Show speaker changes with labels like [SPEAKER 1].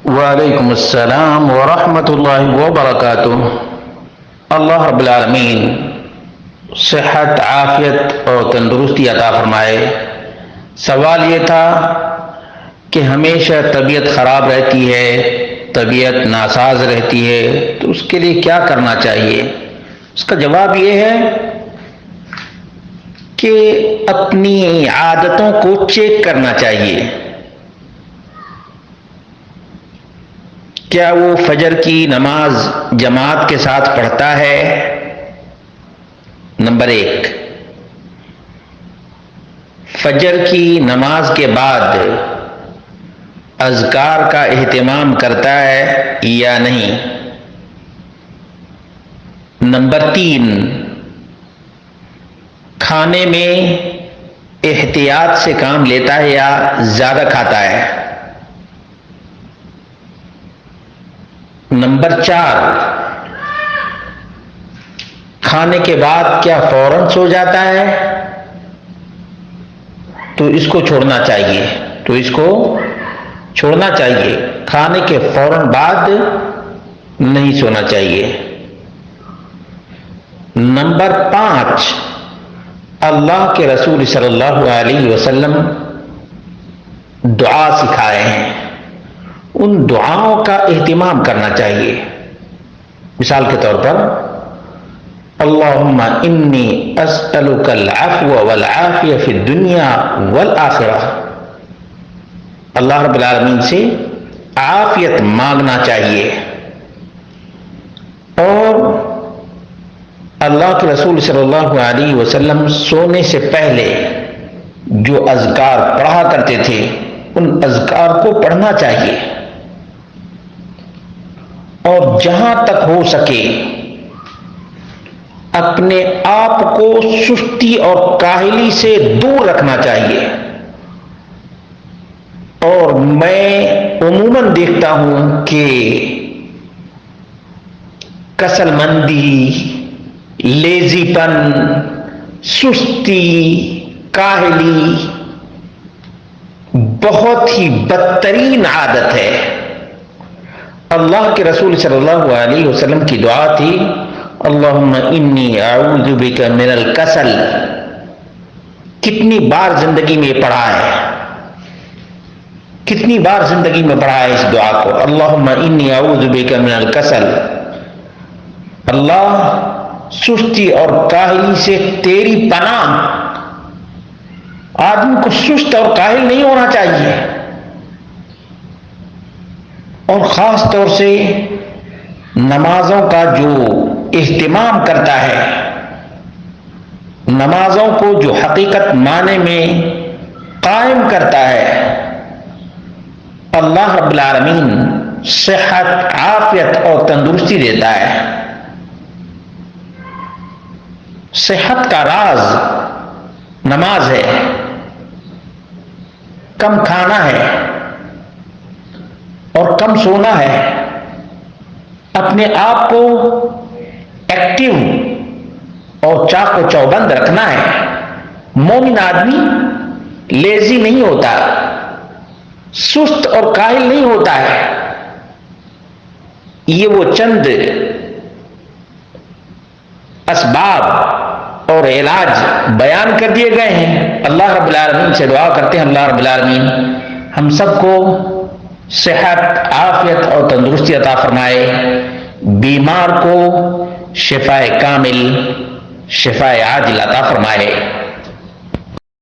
[SPEAKER 1] وعلیکم السلام ورحمۃ اللہ وبرکاتہ۔ اللہ رب العالمین صحت، عافیت اور تندرستی عطا فرمائے۔ سوال یہ تھا کہ ہمیشہ طبیعت خراب رہتی ہے، طبیعت ناساز رہتی ہے، تو اس کے لیے کیا کرنا چاہیے؟ اس کا جواب یہ ہے کہ اپنی عادتوں کو چیک کرنا چاہیے۔ کیا وہ فجر کی نماز جماعت کے ساتھ پڑھتا ہے؟ نمبر 1۔ فجر کی نماز کے بعد اذکار کا اہتمام کرتا ہے یا نہیں؟ نمبر 3۔ کھانے میں احتیاط سے کام لیتا ہے یا زیادہ کھاتا ہے؟ نمبر 4۔ کھانے کے بعد کیا فوراً سو جاتا ہے؟ تو اس کو چھوڑنا چاہیے، کھانے کے فوراً بعد نہیں سونا چاہیے۔ نمبر 5۔ اللہ کے رسول صلی اللہ علیہ وسلم دعا سکھائے ہیں، ان دعاؤں کا اہتمام کرنا چاہیے۔ مثال کے طور پر اللہم انی اسألک العفو والعافیہ فی الدنیا والآخرہ، اللہ رب العالمین سے عافیت مانگنا چاہیے۔ اور اللہ کے رسول صلی اللہ علیہ وسلم سونے سے پہلے جو اذکار پڑھا کرتے تھے ان اذکار کو پڑھنا چاہیے، اور جہاں تک ہو سکے اپنے آپ کو سستی اور کاہلی سے دور رکھنا چاہیے۔ اور میں عموماً دیکھتا ہوں کہ کسل مندی، لیزی پن، سستی، کاہلی بہت ہی بدترین عادت ہے۔ اللہ کے رسول صلی اللہ علیہ وسلم کی دعا تھی اللہم انی اعوذ بک من الکسل۔ کتنی بار زندگی میں پڑھا ہے، اس دعا کو، اللہم انی اعوذ بک من الکسل۔ اللہ سستی اور کاہلی سے تیری پناہ۔ آدمی کو سست اور کاہل نہیں ہونا چاہیے، اور خاص طور سے نمازوں کا جو اہتمام کرتا ہے، نمازوں کو جو حقیقت معنی میں قائم کرتا ہے، اللہ رب العالمین صحت، عافیت اور تندرستی دیتا ہے۔ صحت کا راز نماز ہے، کم کھانا ہے اور کم سونا ہے، اپنے آپ کو ایکٹیو اور چاق و چوبند رکھنا ہے۔ مومن آدمی لیزی نہیں ہوتا، سست اور کاہل نہیں ہوتا ہے۔ یہ وہ چند اسباب اور علاج بیان کر دیے گئے ہیں۔ اللہ رب العالمین سے دعا کرتے ہیں اللہ رب العالمین ہم سب کو صحت، عافیت اور تندرستی عطا فرمائے، بیمار کو شفائے کامل، شفائے عاجل عطا فرمائے۔